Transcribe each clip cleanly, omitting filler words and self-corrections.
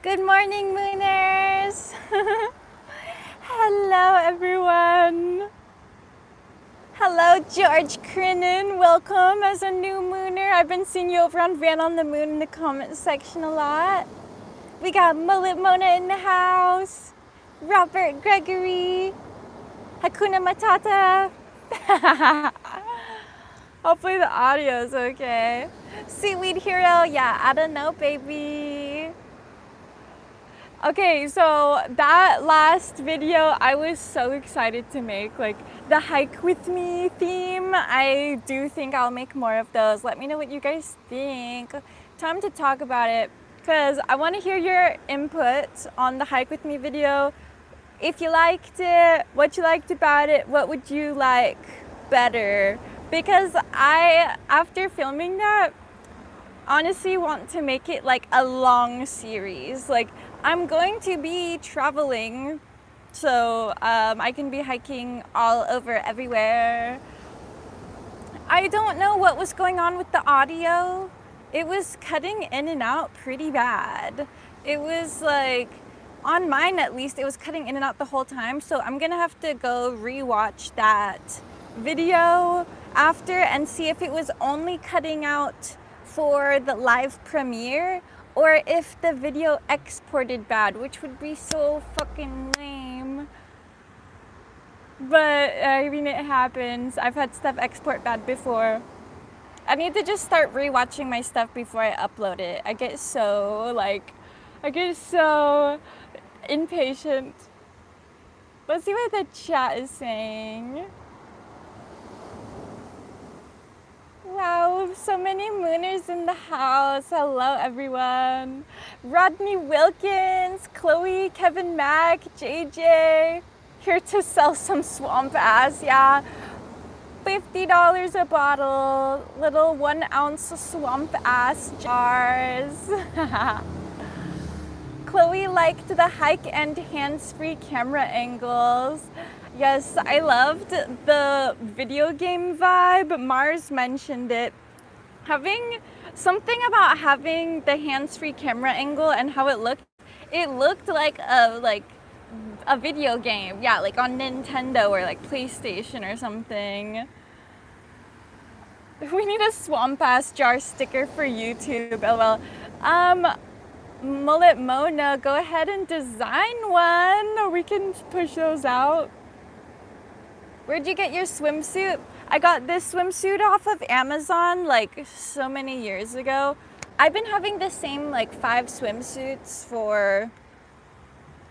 Good morning, Mooners! Hello, everyone! Hello, George Crinan. Welcome as a new Mooner. I've been seeing you over on Van on the Moon in the comment section a lot. We got Mullet Mona in the house. Robert Gregory. Hakuna Matata. Hopefully the audio is okay. Seaweed Hero. Yeah, I don't know, baby. Okay, so that last video I was so excited to make, like the hike with me theme. I do think I'll make more of those. Let me know what you guys think. Time to talk about it because I want to hear your input on the hike with me video. If you liked it, what you liked about it, what would you like better? Because I, after filming that, honestly want to make it like a long series. Like I'm going to be traveling, so I can be hiking all over everywhere. I don't know what was going on with the audio. It was cutting in and out pretty bad. It was like, on mine at least, it was cutting in and out the whole time. So I'm gonna have to go rewatch that video after and see if it was only cutting out for the live premiere or if the video exported bad, which would be so fucking lame. But I mean, it happens. I've had stuff export bad before. I need to just start rewatching my stuff before I upload it. I get so impatient. Let's see what the chat is saying. Wow, so many Mooners in the house. Hello, everyone. Rodney Wilkins, Chloe, Kevin Mack, JJ. Here to sell some swamp ass, yeah. $50 a bottle. Little 1 ounce swamp ass jars. Chloe liked the hike and hands-free camera angles. Yes, I loved the video game vibe. Mars mentioned it. Having something about having the hands-free camera angle and how it looked like a video game. Yeah, like on Nintendo or like PlayStation or something. We need a swamp ass jar sticker for YouTube. LOL. Mullet Mona, go ahead and design one. We can push those out. Where'd you get your swimsuit? I got this swimsuit off of Amazon like so many years ago. I've been having the same like 5 swimsuits for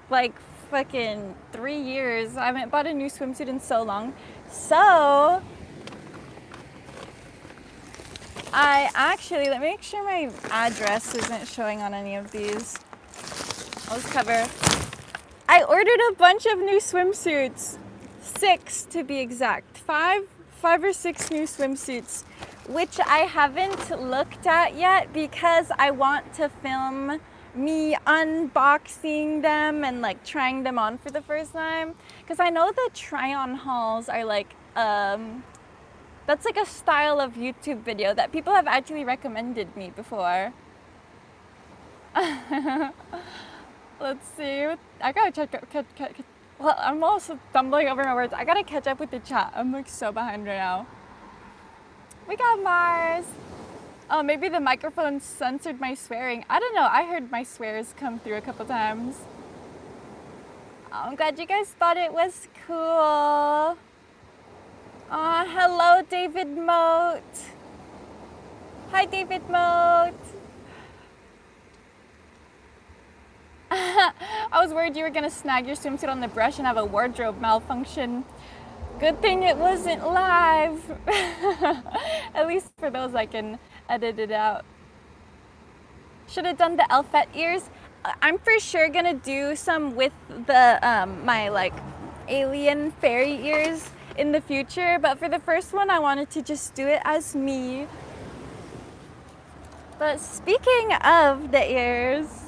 like fucking 3 years. I haven't bought a new swimsuit in so long. So I actually, let me make sure my address isn't showing on any of these. I'll just cover. I ordered a bunch of new swimsuits. 6 to be exact. 5 or 6 new swimsuits, which I haven't looked at yet because I want to film me unboxing them and like trying them on for the first time. Because I know the try-on hauls are like, that's like a style of YouTube video that people have actually recommended me before. Let's see. I gotta check. Well, I'm also stumbling over my words. I gotta catch up with the chat. I'm like so behind right now. We got Mars. Oh, maybe the microphone censored my swearing. I don't know. I heard my swears come through a couple times. Oh, I'm glad you guys thought it was cool. Hello, David Moat. Hi, David Moat. I was worried you were gonna snag your swimsuit on the brush and have a wardrobe malfunction. Good thing it wasn't live. At least for those I can edit it out. Should have done the Elfette ears. I'm for sure gonna do some with the my like alien fairy ears in the future, but for the first one I wanted to just do it as me. But speaking of the ears,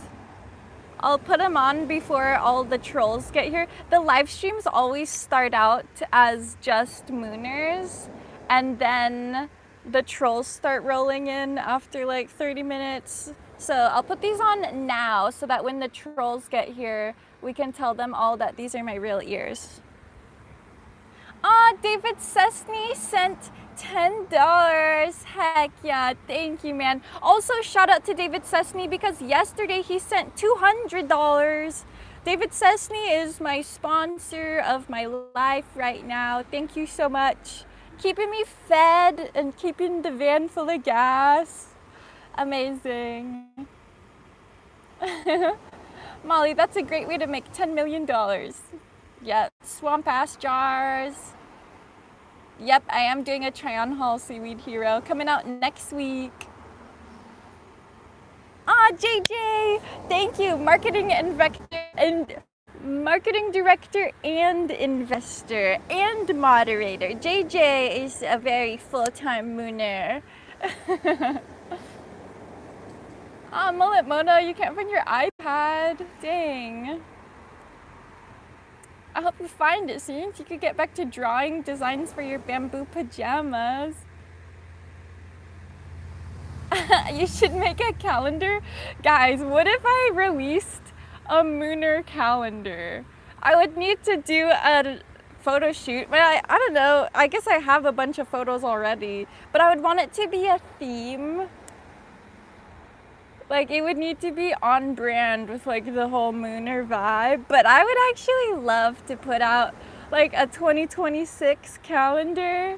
I'll put them on before all the trolls get here. The live streams always start out as just Mooners, and then the trolls start rolling in after like 30 minutes. So I'll put these on now so that when the trolls get here, we can tell them all that these are my real ears. David Sesney sent $10. Heck yeah, thank you, man. Also, shout out to David Sesney because yesterday he sent $200. David Sesney is my sponsor of my life right now. Thank you so much. Keeping me fed and keeping the van full of gas. Amazing. Molly, that's a great way to make $10 million. Yep, swamp ass jars. Yep, I am doing a try on haul Seaweed Hero coming out next week. JJ, thank you. Marketing director and investor and moderator. JJ is a very full-time mooner. Mullet Mona, you can't find your iPad. Dang. I hope you find it soon so you could get back to drawing designs for your bamboo pajamas. You should make a calendar. Guys, what if I released a Mooner calendar? I would need to do a photo shoot, but I don't know. I guess I have a bunch of photos already, but I would want it to be a theme. Like, it would need to be on brand with, like, the whole Mooner vibe. But I would actually love to put out, like, a 2026 calendar.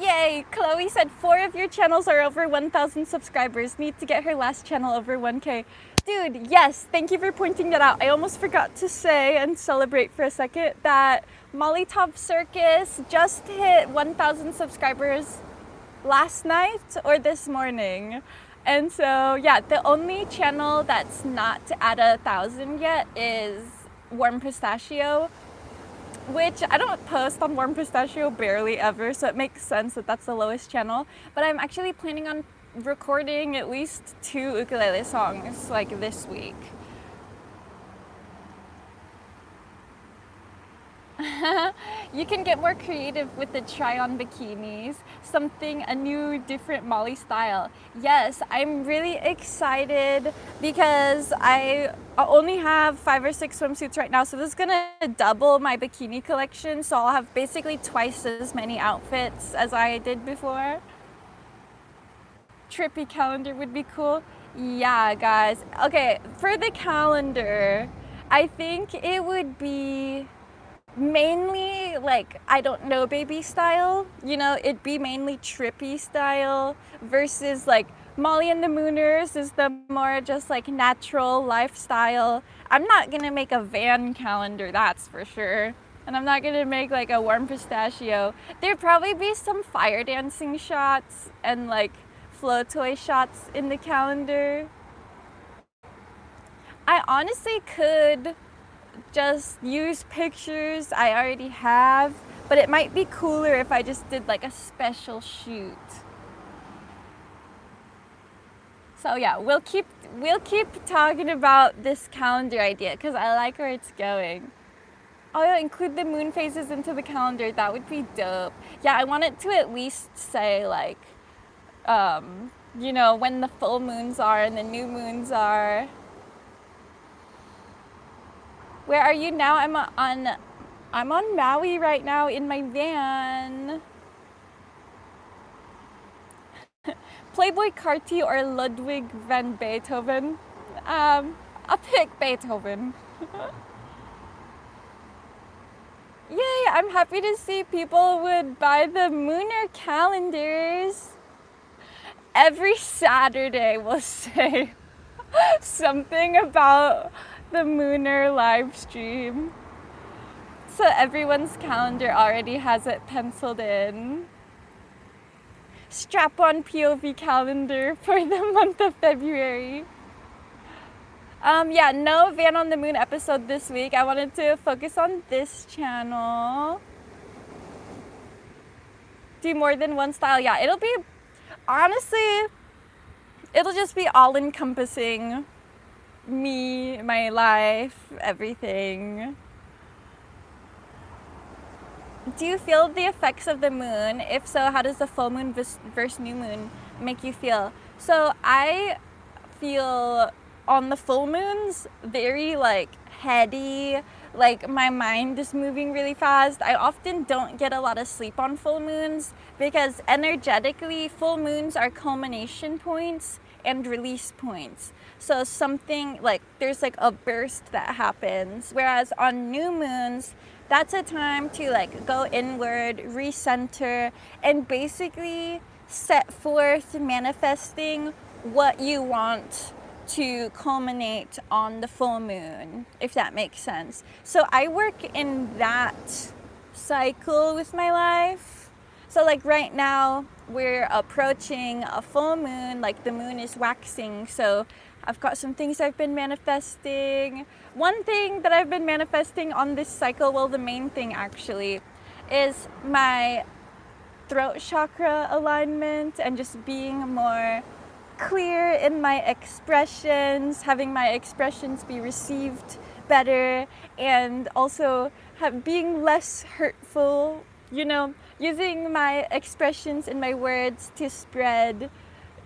Yay! Chloe said 4 of your channels are over 1,000 subscribers. Need to get her last channel over 1K. Dude, yes, thank you for pointing that out. I almost forgot to say and celebrate for a second that Molly Top Circus just hit 1,000 subscribers last night or this morning. And so yeah, the only channel that's not at 1,000 yet is Warm Pistachio, which I don't post on Warm Pistachio barely ever, so it makes sense that that's the lowest channel. But I'm actually planning on recording at least 2 ukulele songs like this week. You can get more creative with the try-on bikinis. A new, different Molly style. Yes, I'm really excited because I only have 5 or 6 swimsuits right now, so this is gonna double my bikini collection, so I'll have basically twice as many outfits as I did before. Trippy calendar would be cool. Yeah, guys. Okay, for the calendar, I think it would be mainly like I don't know baby style, you know, it'd be mainly trippy style versus like Molly and the Mooners is the more just like natural lifestyle. I'm not gonna make a van calendar, that's for sure, and I'm not gonna make like a Warm Pistachio. There'd probably be some fire dancing shots and like flow toy shots in the calendar. I honestly could just use pictures I already have, but it might be cooler if I just did like a special shoot. So yeah, we'll keep talking about this calendar idea because I like where it's going. Oh yeah, include the moon phases into the calendar. That would be dope. Yeah, I want it to at least say like, you know, when the full moons are and the new moons are. Where are you now? I'm on Maui right now in my van. Playboy Carty or Ludwig van Beethoven? I'll pick Beethoven. Yay, I'm happy to see people would buy the Mooner calendars. Every Saturday we'll say something about the Mooner live stream. So everyone's calendar already has it penciled in. Strap-on POV calendar for the month of February. Yeah, no Van on the Moon episode this week. I wanted to focus on this channel. Do more than one style. Yeah, it'll be, honestly, it'll just be all-encompassing. Me, my life, everything. do you feel the effects of the moon? If so, how does the full moon versus new moon make you feel? So I feel on the full moons very like heady, like my mind is moving really fast. I often don't get a lot of sleep on full moons because energetically full moons are culmination points and release points. So something like there's like a burst that happens, whereas on new moons that's a time to like go inward, recenter, and basically set forth manifesting what you want to culminate on the full moon, if that makes sense. So I work in that cycle with my life. So like right now we're approaching a full moon, like the moon is waxing. So I've got some things I've been manifesting. One thing that I've been manifesting on this cycle, well, the main thing actually, is my throat chakra alignment and just being more clear in my expressions, having my expressions be received better, and also being less hurtful, you know, using my expressions and my words to spread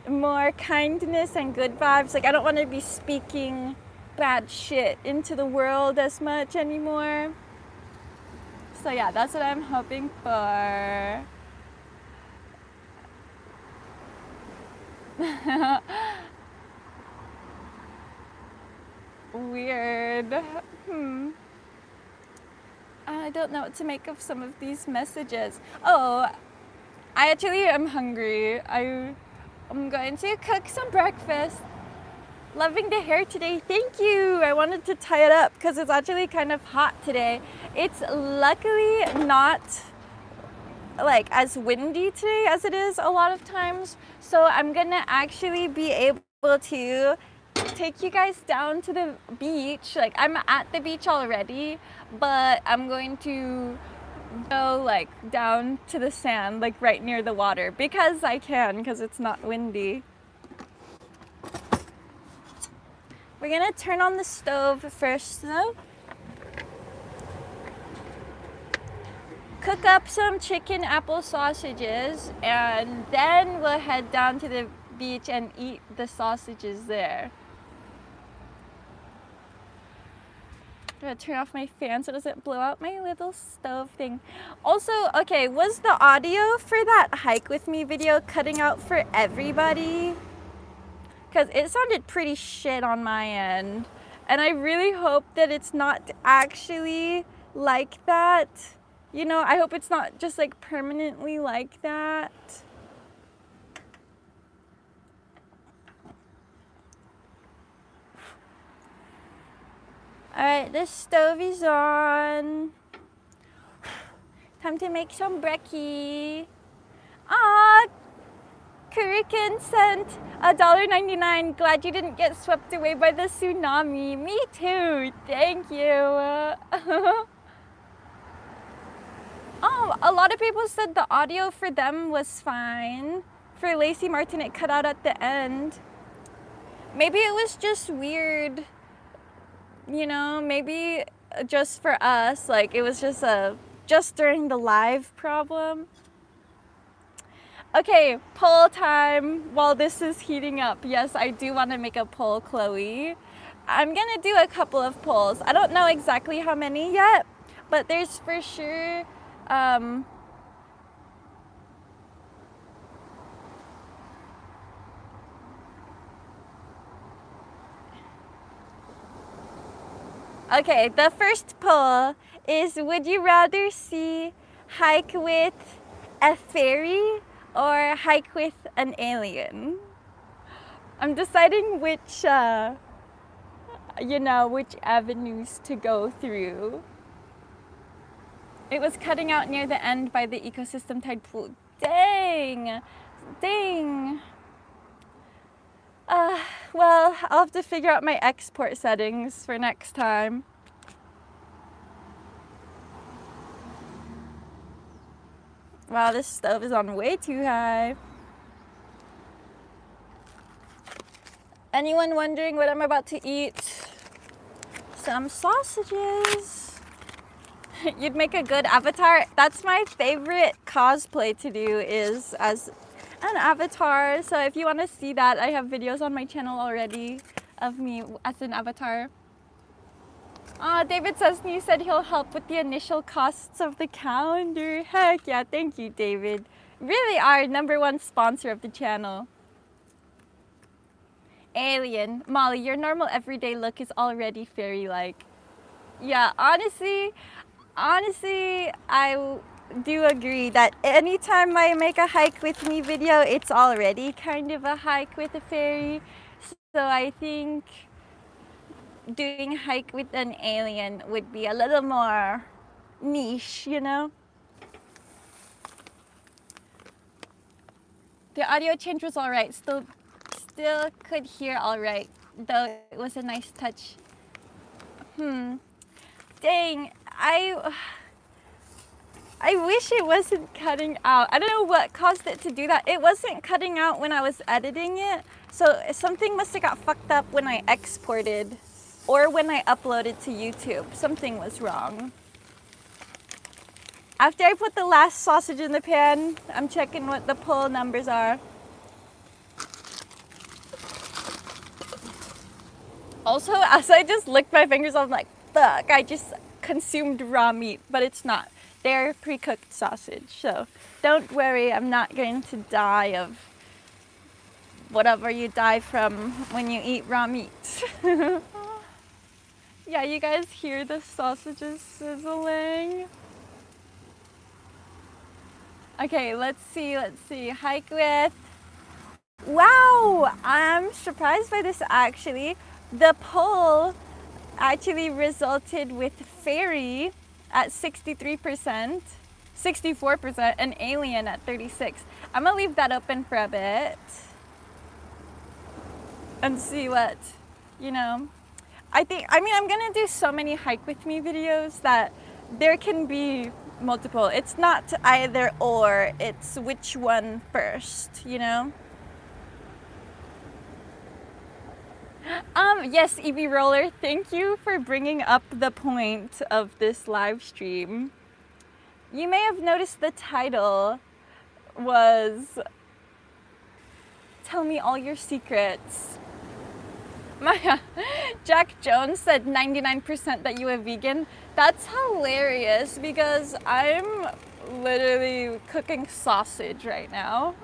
more kindness and good vibes. Like I don't want to be speaking bad shit into the world as much anymore. So yeah, that's what I'm hoping for. Weird. I don't know what to make of some of these messages. Oh, I actually am hungry. I'm going to cook some breakfast. Loving the hair today. Thank you. I wanted to tie it up because it's actually kind of hot today. It's luckily not like as windy today as it is a lot of times. So I'm gonna actually be able to take you guys down to the beach. Like I'm at the beach already, but I'm going to go like down to the sand, like right near the water, because I can, because it's not windy. We're gonna turn on the stove first though. Cook up some chicken apple sausages, and then we'll head down to the beach and eat the sausages there. I'm gonna turn off my fan so it doesn't blow out my little stove thing. Also, okay, was the audio for that hike with me video cutting out for everybody? Because it sounded pretty shit on my end. And I really hope that it's not actually like that. You know, I hope it's not just like permanently like that. Alright, the stove is on. Time to make some brekkie. Ah, Kurikan sent $1.99. Glad you didn't get swept away by the tsunami. Me too. Thank you. Oh, a lot of people said the audio for them was fine. For Lacey Martin, it cut out at the end. Maybe it was just weird. You know, maybe just for us, like it was just during the live problem. Okay, poll time while this is heating up. Yes, I do want to make a poll, Chloe. I'm gonna do a couple of polls. I don't know exactly how many yet, but there's for sure okay, the first poll is, would you rather see hike with a fairy or hike with an alien? I'm deciding which, which avenues to go through. It was cutting out near the end by the ecosystem tide pool. Dang. Well, I'll have to figure out my export settings for next time. Wow, this stove is on way too high. Anyone wondering what I'm about to eat? Some sausages. You'd make a good avatar. That's my favorite cosplay to do, is as an avatar. So if you want to see that, I have videos on my channel already of me as an avatar. David Sesney said he'll help with the initial costs of the calendar. Heck yeah, thank you, David. Really our #1 sponsor of the channel. Alien. Molly, your normal everyday look is already fairy-like. Yeah, honestly, I do agree that anytime I make a hike with me video, it's already kind of a hike with a fairy. So I think doing a hike with an alien would be a little more niche, you know? The audio change was all right. Still could hear all right, though it was a nice touch. Dang, I wish it wasn't cutting out. I don't know what caused it to do that. It wasn't cutting out when I was editing it. So something must have got fucked up when I exported or when I uploaded to YouTube. Something was wrong. After I put the last sausage in the pan, I'm checking what the pull numbers are. Also, as I just licked my fingers, I'm like, fuck, I just consumed raw meat, but it's not. They're pre-cooked sausage, so don't worry, I'm not going to die of whatever you die from when you eat raw meat. Yeah, you guys hear the sausages sizzling? Okay, let's see. Hike with... Wow, I'm surprised by this actually. The poll actually resulted with fairy at 63%, 64%, and alien at 36%. I'm gonna leave that open for a bit and see what, you know. I'm gonna do so many hike with me videos that there can be multiple. It's not either or, it's which one first, you know. Yes, Evie Roller, thank you for bringing up the point of this live stream. You may have noticed the title was Tell Me All Your Secrets. Jack Jones said 99% that you are vegan. That's hilarious because I'm literally cooking sausage right now.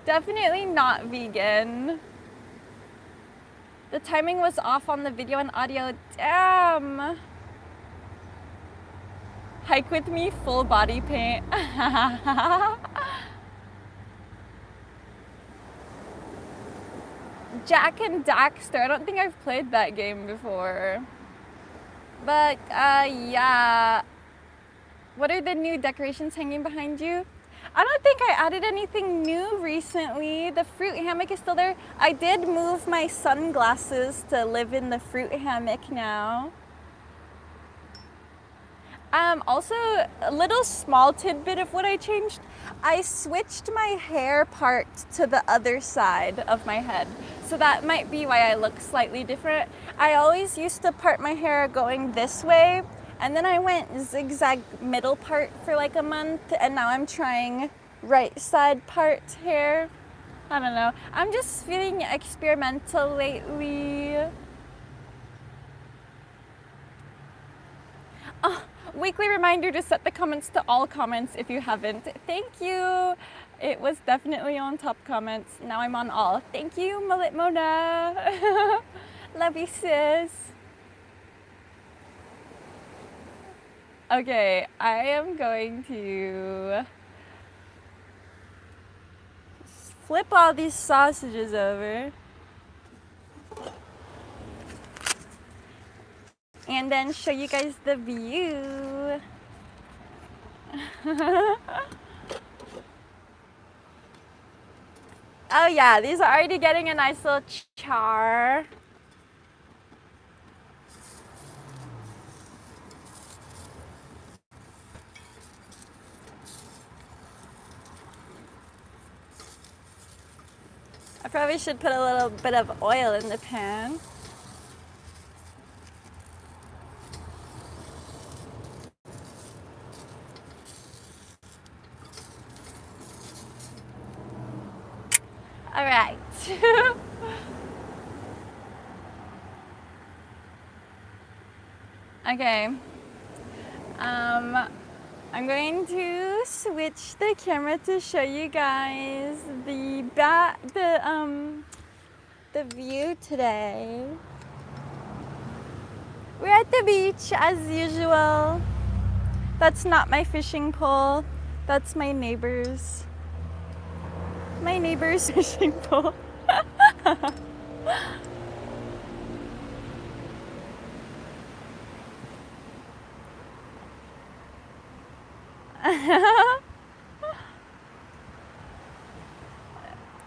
Definitely not vegan. The timing was off on the video and audio. Damn. Hike with me, full body paint. Jack and Daxter. I don't think I've played that game before. But yeah. What are the new decorations hanging behind you? I don't think I added anything new recently. The fruit hammock is still there. I did move my sunglasses to live in the fruit hammock now. Also, a little small tidbit of what I changed. I switched my hair part to the other side of my head. So that might be why I look slightly different. I always used to part my hair going this way, and then I went zigzag middle part for like a month, and now I'm trying right side part hair. I don't know. I'm just feeling experimental lately. Oh, weekly reminder to set the comments to all comments if you haven't. Thank you. It was definitely on top comments. Now I'm on all. Thank you, Mullet Mona. Love you, sis. Okay, I am going to flip all these sausages over and then show you guys the view. Oh yeah, these are already getting a nice little char. I probably should put a little bit of oil in the pan. Okay. I'm going to switch the camera to show you guys the view today. We're at the beach as usual. That's not my fishing pole. That's my neighbor's. My neighbor's fishing pole.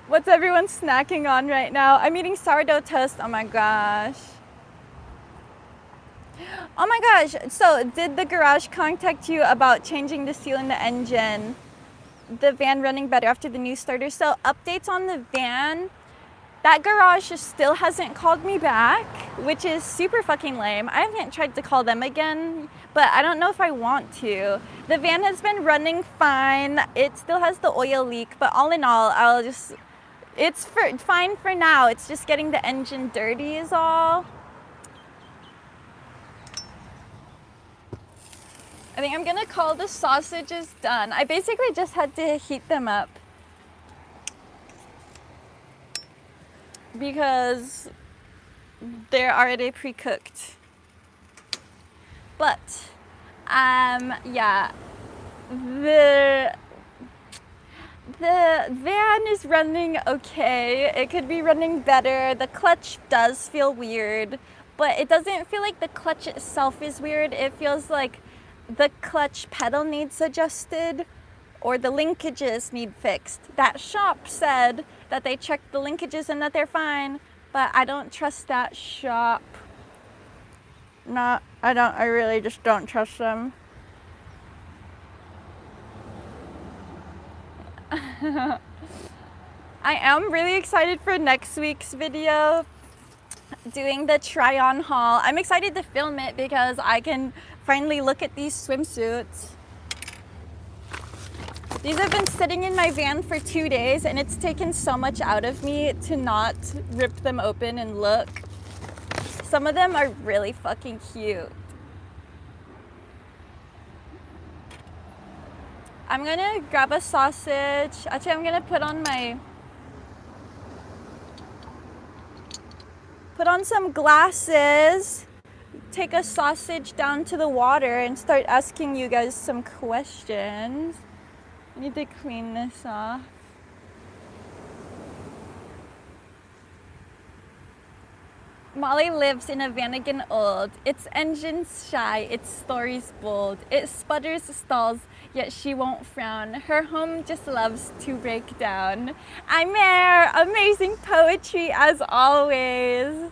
What's everyone snacking on right now? I'm eating sourdough toast. Oh my gosh. Oh my gosh. So did the garage contact you about changing the seal in the engine? The van running better after the new starter? So updates on the van. That garage still hasn't called me back, which is super fucking lame. I haven't tried to call them again, but I don't know if I want to. The van has been running fine. It still has the oil leak, but all in all, it's fine for now. It's just getting the engine dirty is all. I think I'm gonna call the sausages done. I basically just had to heat them up because they're already pre-cooked. But yeah, the van is running okay. It could be running better. The clutch does feel weird, but it doesn't feel like the clutch itself is weird. It feels like the clutch pedal needs adjusted or the linkages need fixed. That shop said that they checked the linkages and that they're fine, but I don't trust that shop. I really just don't trust them. I am really excited for next week's video, doing the try-on haul. I'm excited to film it because I can finally look at these swimsuits. These have been sitting in my van for 2 days and it's taken so much out of me to not rip them open and look. Some of them are really fucking cute. I'm gonna grab a sausage. Actually, I'm gonna put on some glasses, take a sausage down to the water and start asking you guys some questions. I need to clean this off. Molly lives in a van again old. Its engine's shy, its story's bold. It sputters, stalls, yet she won't frown. Her home just loves to break down. I'm Mare, amazing poetry as always.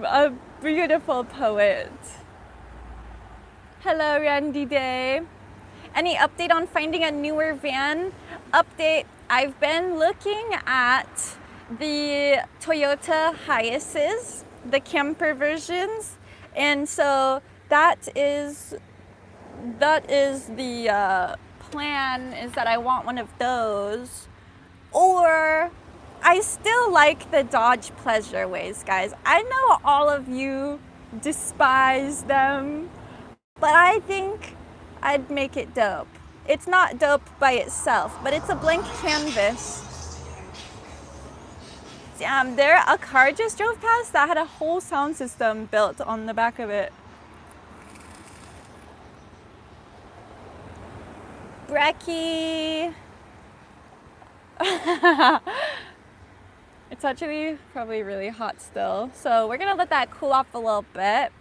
A beautiful poet. Hello, Randy Day. Any update on finding a newer van? Update, I've been looking at the Toyota Hiaces, the camper versions, and so that is the plan, is that I want one of those. Or I still like the Dodge Pleasureways, guys. I know all of you despise them, but I think I'd make it dope. It's not dope by itself, but it's a blank canvas. Damn, a car just drove past that had a whole sound system built on the back of it. Brekkie. It's actually probably really hot still, so we're gonna let that cool off a little bit.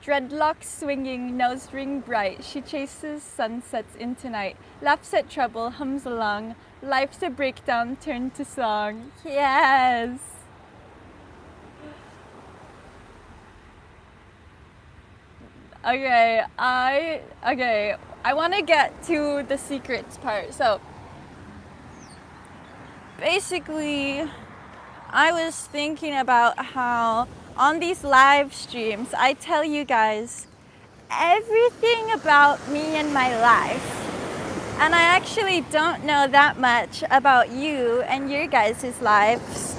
Dreadlocks swinging, nose ring bright. She chases sunsets into night. Laughs at trouble, hums along. Life's a breakdown turned to song. Yes. Okay, I want to get to the secrets part. So basically, I was thinking about how on these live streams, I tell you guys everything about me and my life. And I actually don't know that much about you and your guys' lives.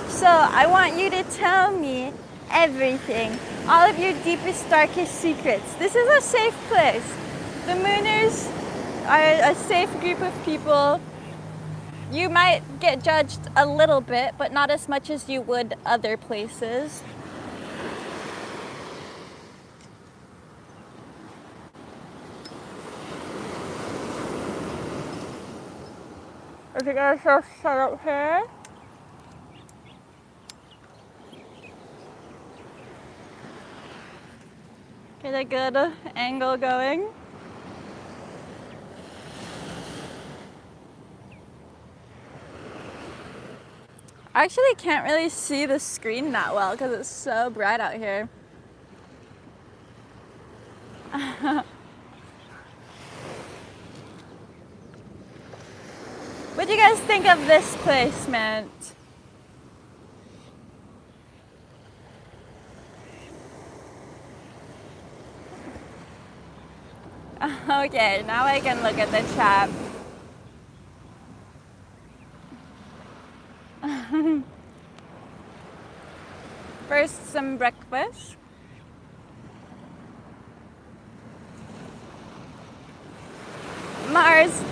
So I want you to tell me everything, all of your deepest, darkest secrets. This is a safe place. The Mooners are a safe group of people. You might get judged a little bit, but not as much as you would other places. I think I shall set up here. Get a good angle going. I actually can't really see the screen that well because it's so bright out here. What do you guys think of this placement? Okay, now I can look at the chat. First, some breakfast. Mars,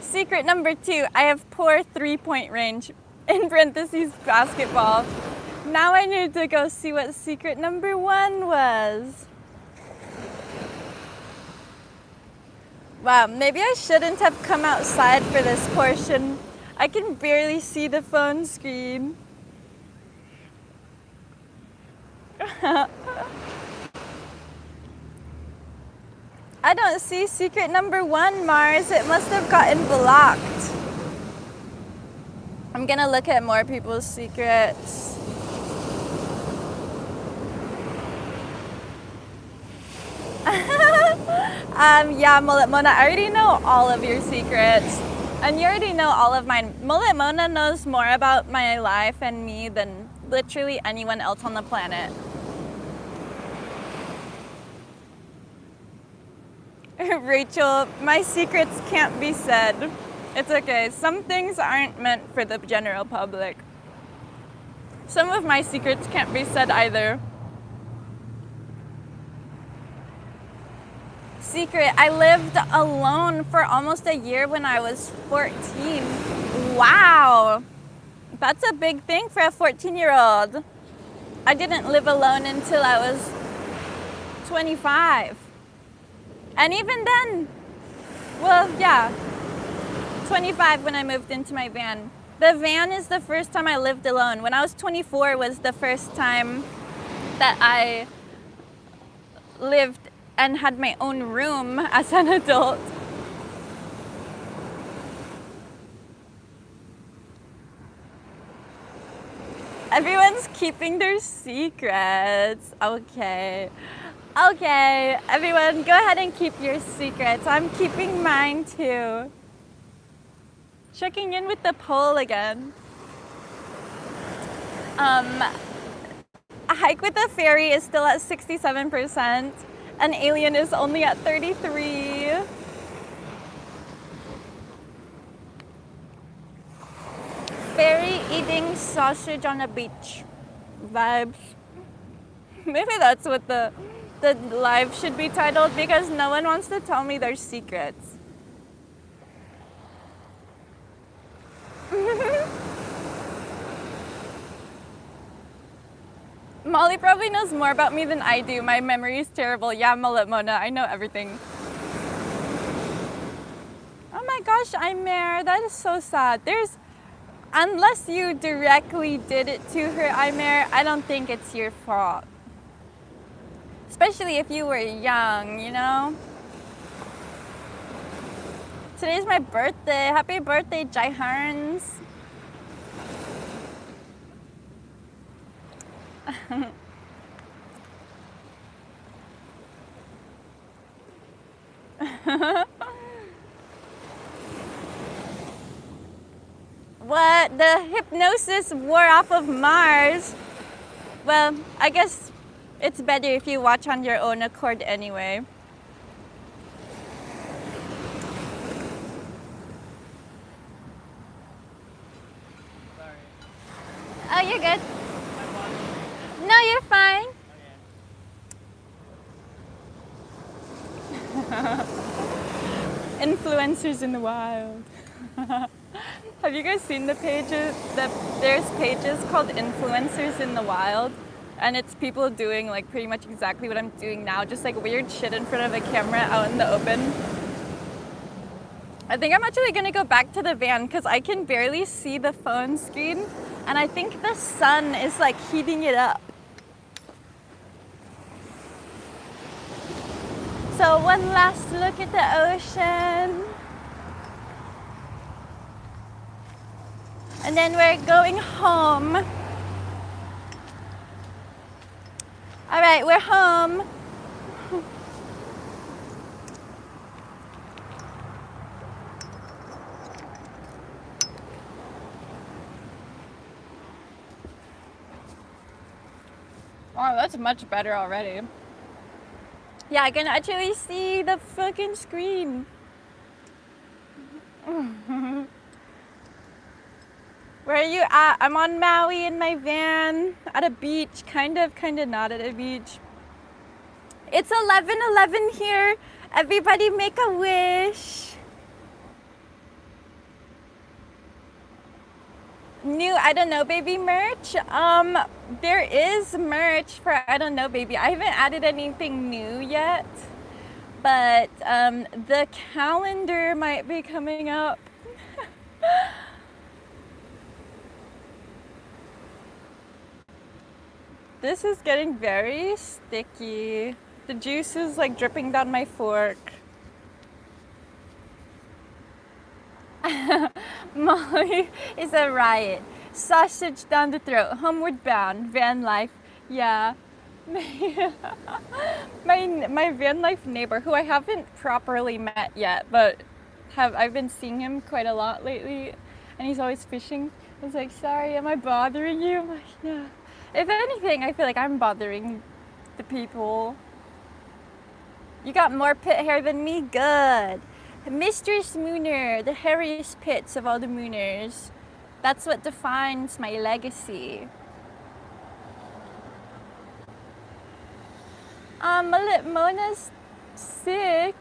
secret number 2, I have poor 3-point range, in parentheses basketball. Now I need to go see what secret number 1 was. Wow, maybe I shouldn't have come outside for this portion. I can barely see the phone screen. I don't see secret number 1, Mars. It must have gotten blocked. I'm gonna look at more people's secrets. Yeah, Mullet Mona, I already know all of your secrets. And you already know all of mine. Mullet Mona knows more about my life and me than literally anyone else on the planet. Rachel, my secrets can't be said. It's okay. Some things aren't meant for the general public. Some of my secrets can't be said either. Secret, I lived alone for almost a year when I was 14. Wow. That's a big thing for a 14-year-old. I didn't live alone until I was 25. And even then, well, yeah, 25 when I moved into my van. The van is the first time I lived alone. When I was 24 was the first time that I lived and had my own room as an adult. Everyone's keeping their secrets. Okay. Okay, everyone, go ahead and keep your secrets. I'm keeping mine too. Checking in with the poll again. A hike with a fairy is still at 67%. An alien is only at 33%. Fairy eating sausage on a beach. Vibes. Maybe that's what the live should be titled, because no one wants to tell me their secrets. Molly probably knows more about me than I do. My memory is terrible. Yeah, Mullet Mona, I know everything. Oh my gosh, Aimer, that is so sad. Unless you directly did it to her, Aimer, I don't think it's your fault. Especially if you were young, you know? Today's my birthday. Happy birthday, Jai Harns. What? The hypnosis wore off of Mars? Well, I guess it's better if you watch on your own accord anyway. Oh, you're good. No, you're fine. Influencers in the wild. Have you guys seen the pages? There's pages called Influencers in the Wild, and it's people doing like pretty much exactly what I'm doing now, just like weird shit in front of a camera out in the open. I think I'm actually gonna go back to the van because I can barely see the phone screen, and I think the sun is like heating it up. So one last look at the ocean. And then we're going home. All right, we're home. Oh, that's much better already. Yeah, I can actually see the fucking screen. Where are you at? I'm on Maui in my van at a beach, kind of not at a beach. It's 11:11 here. Everybody make a wish. New I Don't Know Baby merch. There is merch for I Don't Know Baby. I haven't added anything new yet, but the calendar might be coming up. This is getting very sticky. The juice is like dripping down my fork. Molly is a riot. Sausage down the throat. Homeward bound. Van life. Yeah. my van life neighbor, who I haven't properly met yet, but I've been seeing him quite a lot lately, and he's always fishing. I was like, sorry, am I bothering you? I'm like, no. If anything, I feel like I'm bothering the people. You got more pit hair than me? Good. Mistress Mooner, the hairiest pits of all the Mooners. That's what defines my legacy. Mona's sick.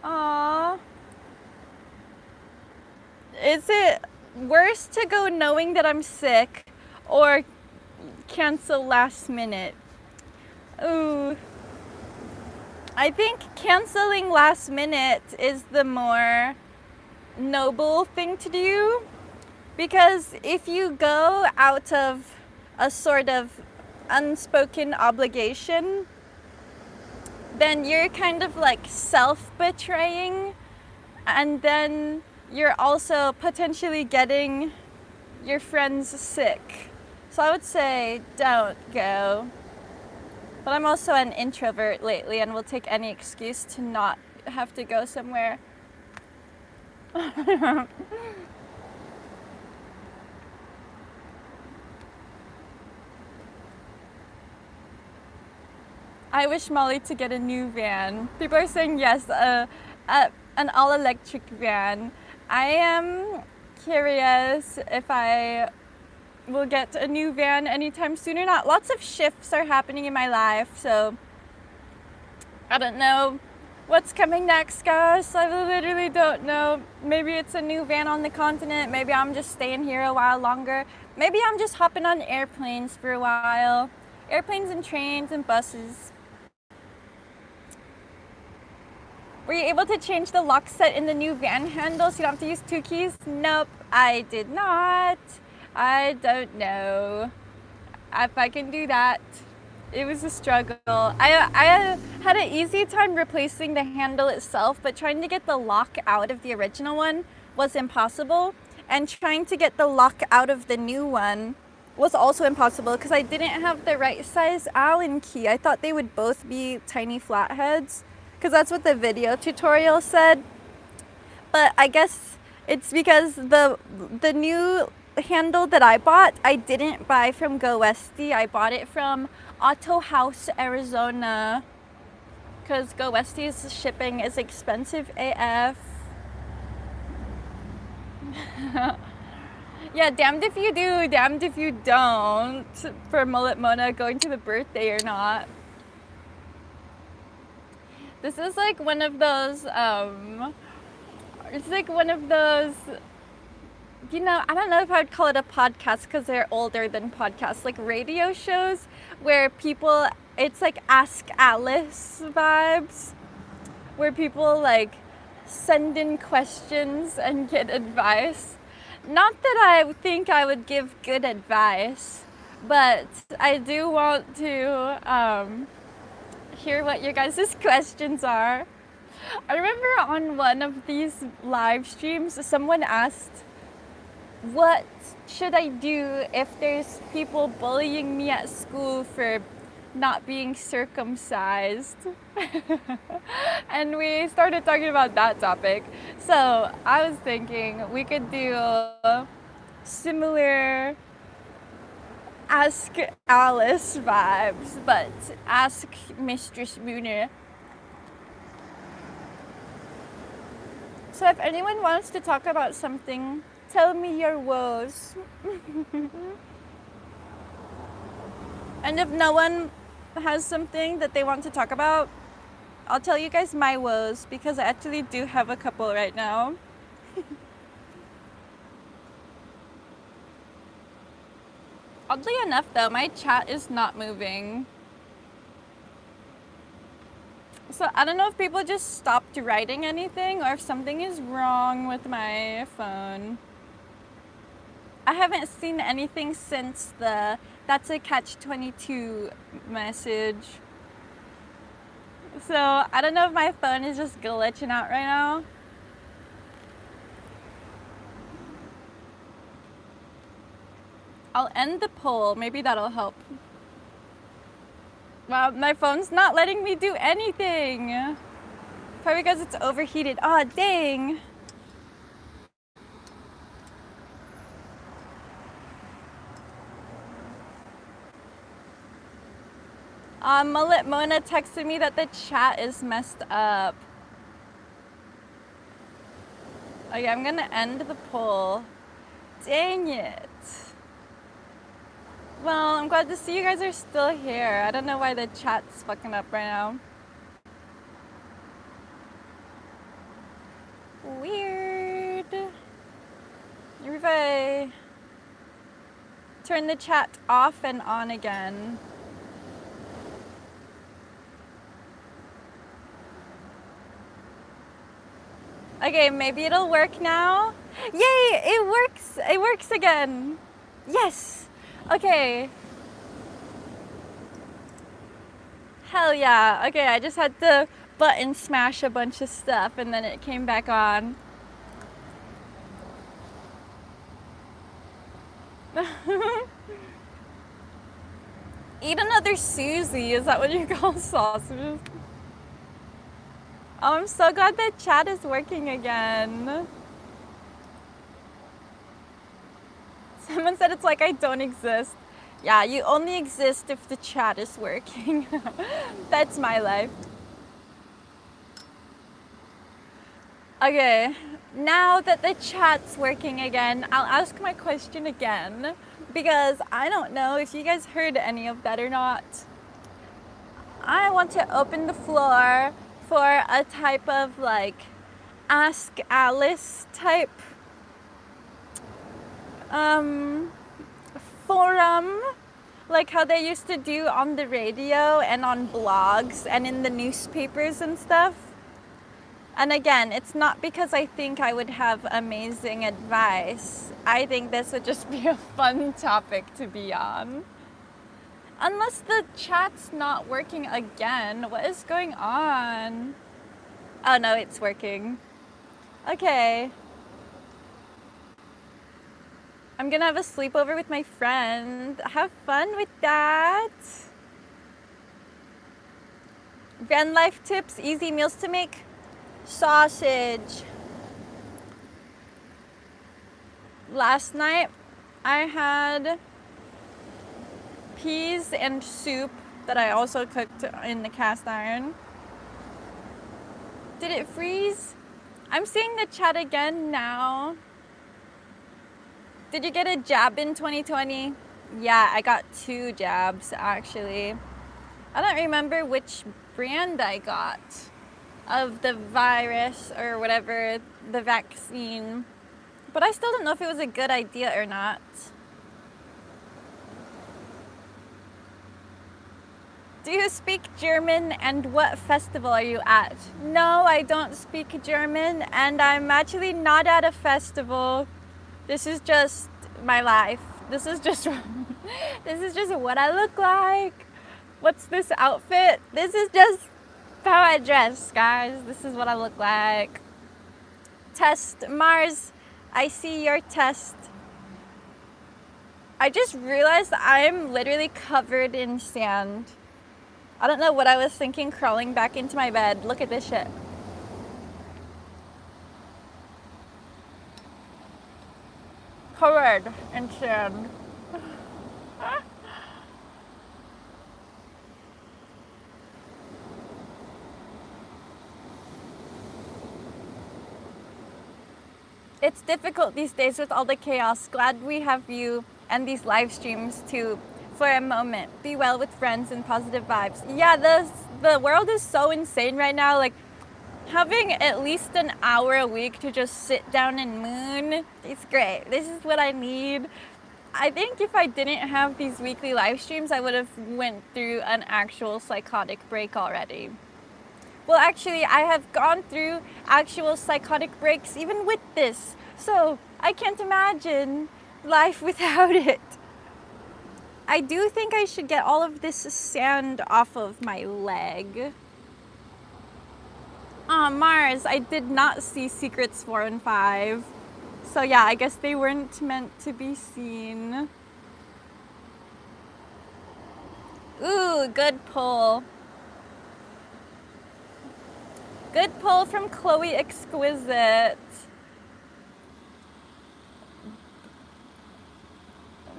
Aww. Is it worse to go knowing that I'm sick or cancel last minute? Ooh. I think canceling last minute is the more noble thing to do, because if you go out of a sort of unspoken obligation, then you're kind of like self-betraying, and then you're also potentially getting your friends sick. So I would say don't go. But I'm also an introvert lately and will take any excuse to not have to go somewhere. I wish Molly to get a new van. People are saying yes, an all-electric van. I am curious if I will get a new van anytime soon or not. Lots of shifts are happening in my life, so I don't know what's coming next, guys. I literally don't know. Maybe it's a new van on the continent. Maybe I'm just staying here a while longer. Maybe I'm just hopping on airplanes for a while. Airplanes and trains and buses. Were you able to change the lock set in the new van handle so you don't have to use 2 keys? Nope, I did not. I don't know if I can do that. It was a struggle. I had an easy time replacing the handle itself, but trying to get the lock out of the original one was impossible. And trying to get the lock out of the new one was also impossible because I didn't have the right size Allen key. I thought they would both be tiny flatheads because that's what the video tutorial said. But I guess it's because the new handle that I bought, I didn't buy from Go Westy. I bought it from Auto House, Arizona, because Go Westy's shipping is expensive AF. Yeah, damned if you do, damned if you don't. For Mullet Mona going to the birthday or not. This is like one of those, it's like one of those, you know, I don't know if I would call it a podcast because they're older than podcasts, like radio shows where people, it's like Ask Alice vibes, where people like send in questions and get advice. Not that I think I would give good advice, but I do want to hear what your guys' questions are. I remember on one of these live streams, someone asked, what should I do if there's people bullying me at school for not being circumcised? And we started talking about that topic. So I was thinking we could do similar Ask Alice vibes, but ask Mistress Mooner. So if anyone wants to talk about something, tell me your woes. And if no one has something that they want to talk about, I'll tell you guys my woes, because I actually do have a couple right now. Oddly enough though, my chat is not moving. So I don't know if people just stopped writing anything or if something is wrong with my phone. I haven't seen anything since the "that's a catch-22" message. So I don't know if my phone is just glitching out right now. I'll end the poll, maybe that'll help. Wow, my phone's not letting me do anything. Probably because it's overheated. Aw, dang. Mullet Mona texted me that the chat is messed up. Okay, I'm gonna end the poll. Dang it. Well, I'm glad to see you guys are still here. I don't know why the chat's fucking up right now. Weird. Maybe if I turn the chat off and on again. Okay, maybe it'll work now. Yay, it works. It works again. Yes. Okay. Hell yeah. Okay, I just had to button smash a bunch of stuff and then it came back on. Eat another Susie. Is that what you call sausages? Oh, I'm so glad that chat is working again. Someone said it's like I don't exist. Yeah, you only exist if the chat is working. That's my life. Okay, now that the chat's working again, I'll ask my question again because I don't know if you guys heard any of that or not. I want to open the floor for a type of like Ask Alice type forum, like how they used to do on the radio and on blogs and in the newspapers and stuff. And again, it's not because I think I would have amazing advice. I think this would just be a fun topic to be on. Unless the chat's not working again. What is going on? Oh no, it's working. Okay. I'm gonna have a sleepover with my friend. Have fun with that. Van life tips, easy meals to make. Sausage. Last night I had peas and soup that I also cooked in the cast iron. Did it freeze? I'm seeing the chat again now. Did you get a jab in 2020? Yeah, I got 2 jabs actually. I don't remember which brand I got of the virus or whatever, the vaccine. But I still don't know if it was a good idea or not. Do you speak German, and what festival are you at? No, I don't speak German, and I'm actually not at a festival. This is just my life. This is just this is just what I look like. What's this outfit? This is just how I dress, guys. This is what I look like. Test Mars, I see your test. I just realized I'm literally covered in sand. I don't know what I was thinking crawling back into my bed. Look at this shit. Covered in sand. It's difficult these days with all the chaos. Glad we have you and these live streams too for a moment. Be well with friends and positive vibes. Yeah, the world is so insane right now. Like, having at least an hour a week to just sit down and moon, it's great. This is what I need. I think if I didn't have these weekly live streams, I would have went through an actual psychotic break already. Well, actually, I have gone through actual psychotic breaks even with this. So I can't imagine life without it. I do think I should get all of this sand off of my leg. Mars, I did not see Secrets 4 and 5. So yeah, I guess they weren't meant to be seen. Ooh, good pull. Good pull from Chloe Exquisite.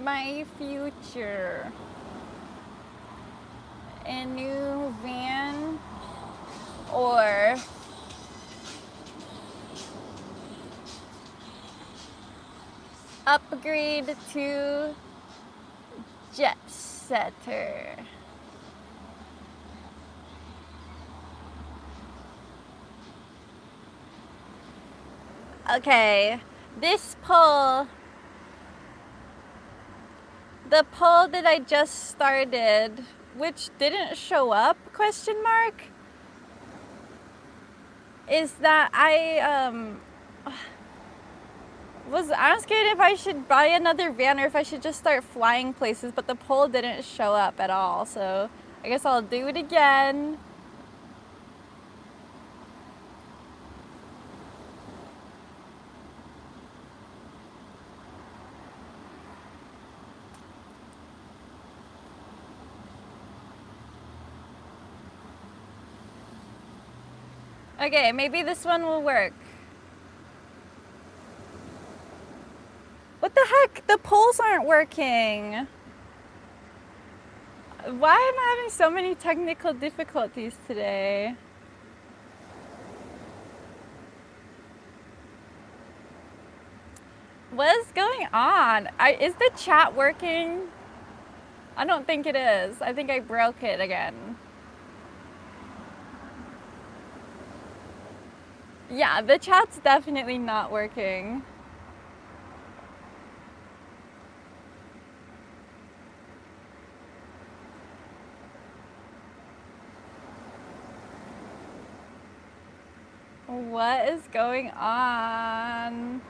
My future. A new van or upgrade to jet setter. Okay, this poll, the poll that I just started, which didn't show up, question mark, is that I was asking if I should buy another van or if I should just start flying places, but the poll didn't show up at all, so I guess I'll do it again. Okay, maybe this one will work. What the heck? The polls aren't working. Why am I having so many technical difficulties today? What is going on? Is the chat working? I don't think it is. I think I broke it again. Yeah, the chat's definitely not working. What is going on?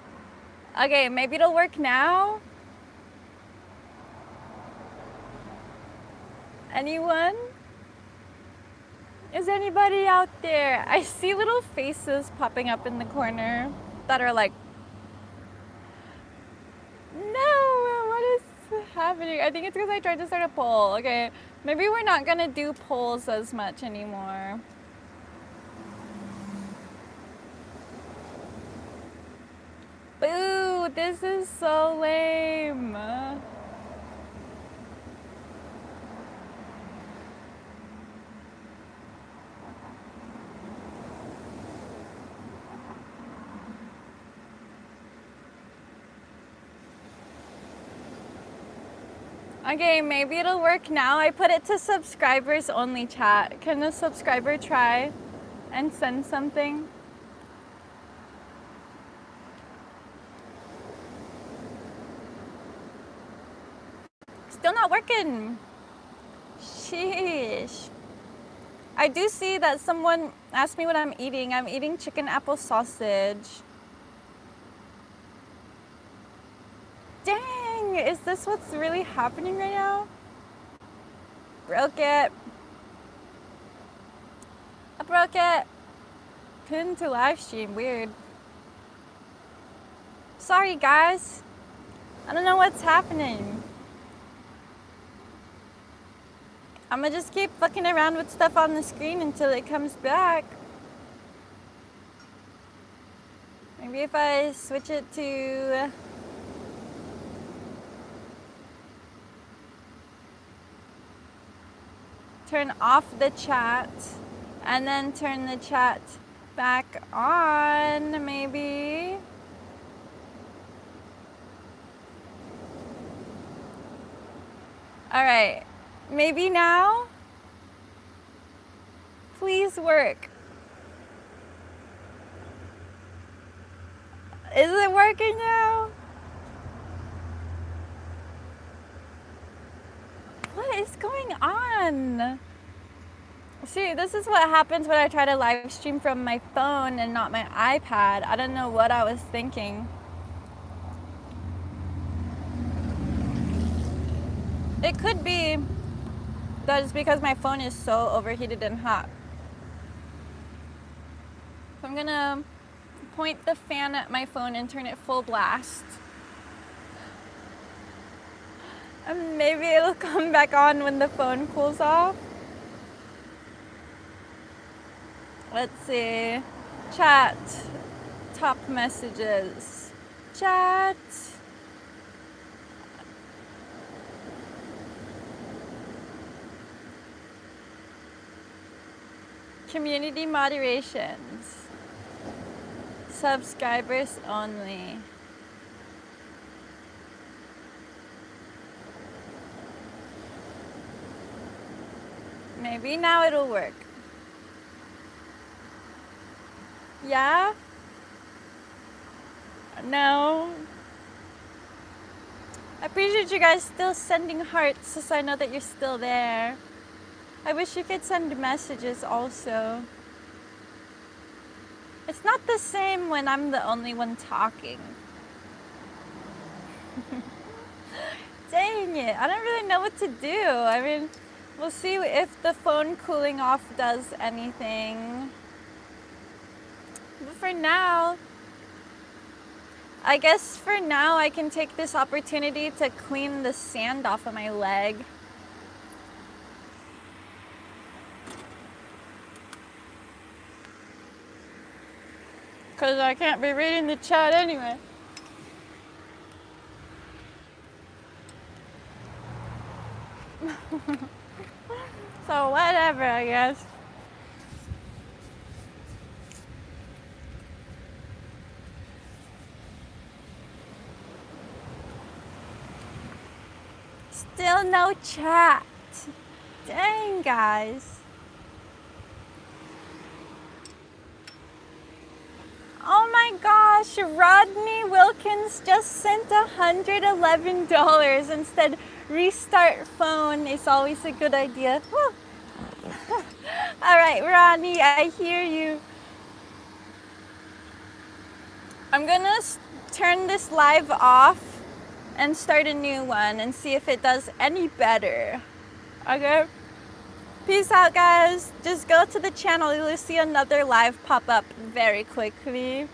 Okay, maybe it'll work now? Anyone? Is anybody out there? I see little faces popping up in the corner that are like, no, what is happening? I think it's because I tried to start a poll. Okay, maybe we're not gonna do polls as much anymore. Boo, this is so lame. Okay, maybe it'll work now. I put it to subscribers only chat. Can a subscriber try and send something? Still not working. Sheesh. I do see that someone asked me what I'm eating. I'm eating chicken apple sausage. Dang, is this what's really happening right now? Broke it. I broke it. Pinned to live stream, weird. Sorry guys. I don't know what's happening. I'm gonna just keep fucking around with stuff on the screen until it comes back. Maybe if I switch it to turn off the chat and then turn the chat back on, maybe. All right. Maybe now? Please work. Is it working now? What is going on? See, this is what happens when I try to live stream from my phone and not my iPad. I don't know what I was thinking. It could be that it's because my phone is so overheated and hot. So I'm gonna point the fan at my phone and turn it full blast. And maybe it'll come back on when the phone cools off. Let's see. Chat. Top messages. Chat. Community moderations. Subscribers only. Maybe now it'll work. Yeah? No? I appreciate you guys still sending hearts so I know that you're still there. I wish you could send messages also. It's not the same when I'm the only one talking. Dang it, I don't really know what to do. I mean, we'll see if the phone cooling off does anything. But for now, I guess for now I can take this opportunity to clean the sand off of my leg. Because I can't be reading the chat anyway. So whatever, I guess. Still no chat. Dang, guys. Oh my gosh, Rodney Wilkins just sent $111 and said, restart phone is always a good idea. All right, Rodney, I hear you. I'm gonna turn this live off and start a new one and see if it does any better. Okay? Peace out, guys. Just go to the channel. You'll see another live pop up very quickly.